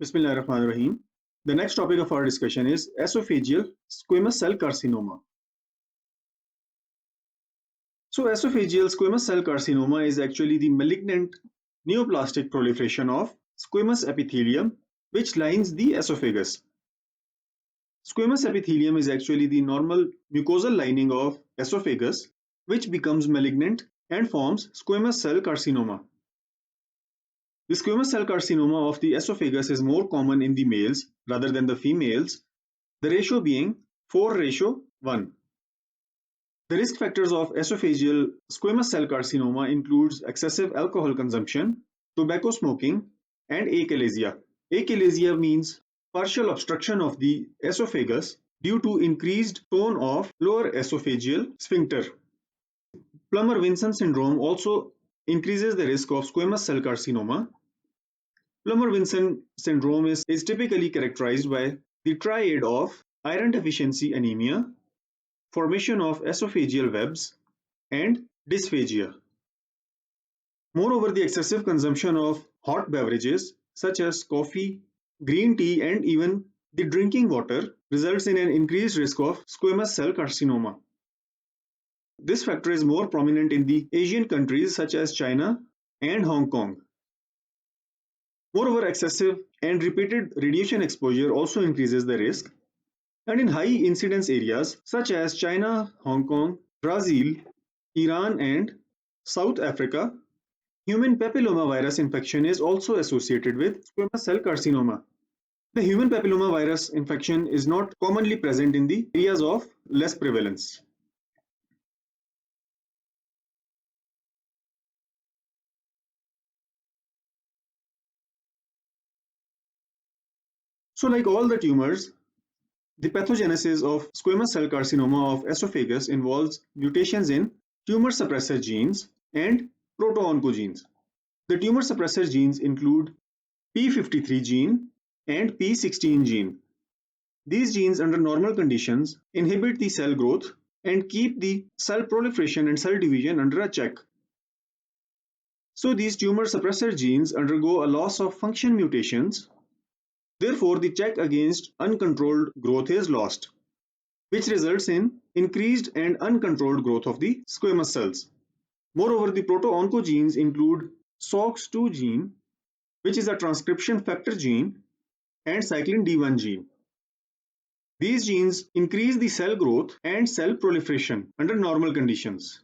Bismillahirrahmanirrahim. The next topic of our discussion is esophageal squamous cell carcinoma. So, esophageal squamous cell carcinoma is actually the malignant neoplastic proliferation of squamous epithelium which lines the esophagus. Squamous epithelium is actually the normal mucosal lining of esophagus which becomes malignant and forms squamous cell carcinoma. The squamous cell carcinoma of the esophagus is more common in the males rather than the females, the ratio being 4:1. The risk factors of esophageal squamous cell carcinoma includes excessive alcohol consumption, tobacco smoking, and achalasia. Achalasia means partial obstruction of the esophagus due to increased tone of lower esophageal sphincter. Plummer-Vinson syndrome also increases the risk of squamous cell carcinoma. Plummer-Vinson syndrome is typically characterized by the triad of iron deficiency anemia, formation of esophageal webs, and dysphagia. Moreover, the excessive consumption of hot beverages such as coffee, green tea, and even the drinking water results in an increased risk of squamous cell carcinoma. This factor is more prominent in the Asian countries such as China and Hong Kong. Moreover, excessive and repeated radiation exposure also increases the risk. And in high incidence areas such as China, Hong Kong, Brazil, Iran, and South Africa, human papillomavirus infection is also associated with squamous cell carcinoma. The human papillomavirus infection is not commonly present in the areas of less prevalence. So, like all the tumors, the pathogenesis of squamous cell carcinoma of esophagus involves mutations in tumor suppressor genes and proto-oncogenes. The tumor suppressor genes include p53 gene and p16 gene. These genes under normal conditions inhibit the cell growth and keep the cell proliferation and cell division under a check. So these tumor suppressor genes undergo a loss of function mutations. Therefore, the check against uncontrolled growth is lost, which results in increased and uncontrolled growth of the squamous cells. Moreover, the proto-oncogenes include SOX2 gene, which is a transcription factor gene, and cyclin D1 gene. These genes increase the cell growth and cell proliferation under normal conditions.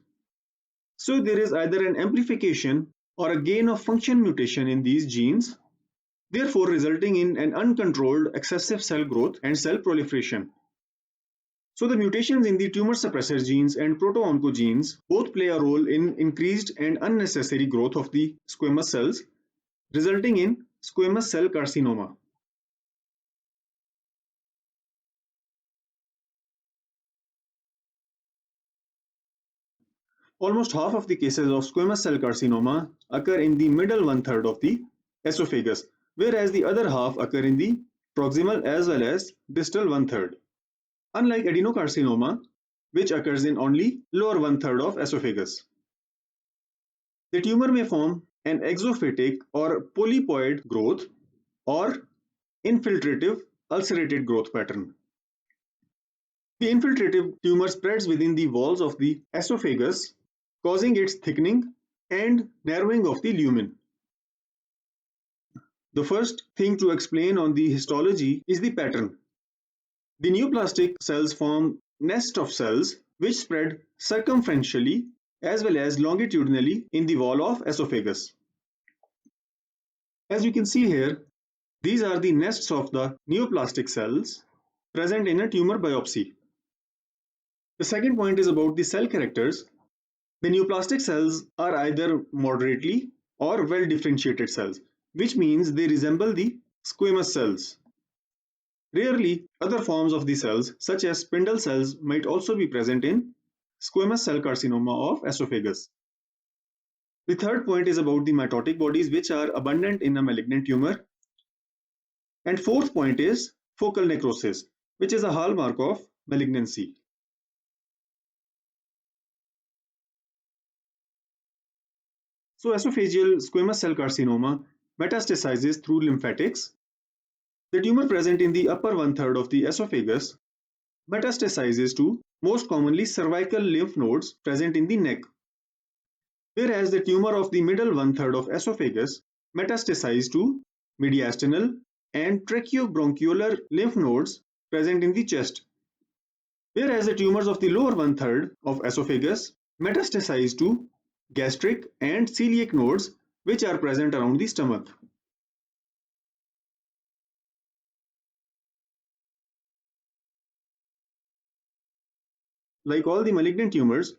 So there is either an amplification or a gain of function mutation in these genes, therefore resulting in an uncontrolled excessive cell growth and cell proliferation. So the mutations in the tumor suppressor genes and proto-oncogenes both play a role in increased and unnecessary growth of the squamous cells, resulting in squamous cell carcinoma. Almost half of the cases of squamous cell carcinoma occur in the middle one-third of the esophagus, whereas the other half occur in the proximal as well as distal one-third. Unlike adenocarcinoma, which occurs in only lower one-third of esophagus. The tumor may form an exophytic or polypoid growth or infiltrative ulcerated growth pattern. The infiltrative tumor spreads within the walls of the esophagus, causing its thickening and narrowing of the lumen. The first thing to explain on the histology is the pattern. The neoplastic cells form nest of cells which spread circumferentially as well as longitudinally in the wall of esophagus. As you can see here, these are the nests of the neoplastic cells present in a tumor biopsy. The second point is about the cell characters. The neoplastic cells are either moderately or well differentiated cells, which means they resemble the squamous cells. Rarely, other forms of the cells, such as spindle cells, might also be present in squamous cell carcinoma of esophagus. The third point is about the mitotic bodies, which are abundant in a malignant tumor. And fourth point is focal necrosis, which is a hallmark of malignancy. So esophageal squamous cell carcinoma metastasizes through lymphatics The tumor present in the upper one-third of the esophagus metastasizes to most commonly cervical lymph nodes present in the neck, whereas the tumor of the middle one-third of esophagus metastasizes to mediastinal and tracheobronchial lymph nodes present in the chest, whereas the tumors of the lower one-third of esophagus metastasize to gastric and celiac nodes which are present around the stomach. Like all the malignant tumors,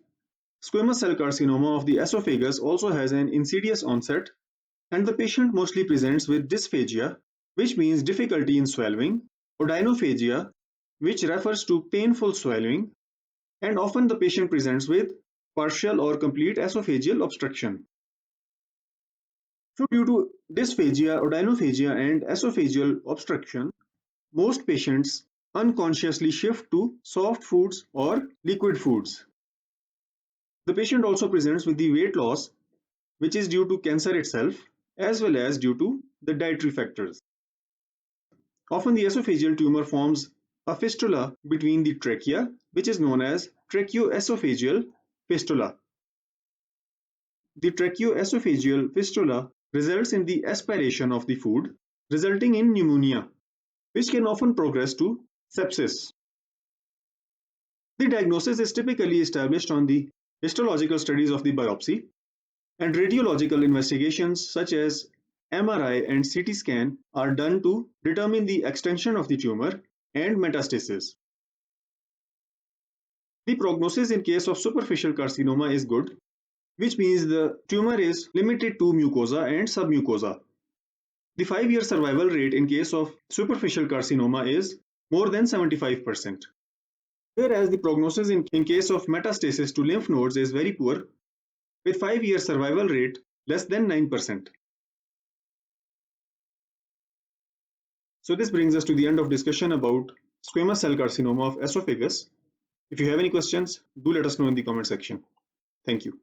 squamous cell carcinoma of the esophagus also has an insidious onset, and the patient mostly presents with dysphagia, which means difficulty in swallowing, odynophagia, which refers to painful swallowing, and often the patient presents with partial or complete esophageal obstruction. So due to dysphagia, odynophagia, and esophageal obstruction, most patients unconsciously shift to soft foods or liquid foods. The patient also presents with the weight loss, which is due to cancer itself, as well as due to the dietary factors. Often the esophageal tumor forms a fistula between the trachea, which is known as tracheoesophageal fistula. The tracheoesophageal fistula results in the aspiration of the food, resulting in pneumonia, which can often progress to sepsis. The diagnosis is typically established on the histological studies of the biopsy, and radiological investigations such as MRI and CT scan are done to determine the extension of the tumor and metastasis. The prognosis in case of superficial carcinoma is good, which means the tumor is limited to mucosa and submucosa. The 5-year survival rate in case of superficial carcinoma is more than 75%, whereas the prognosis in case of metastasis to lymph nodes is very poor, with 5-year survival rate less than 9%. So this brings us to the end of discussion about squamous cell carcinoma of esophagus. If you have any questions, do let us know in the comment section. Thank you.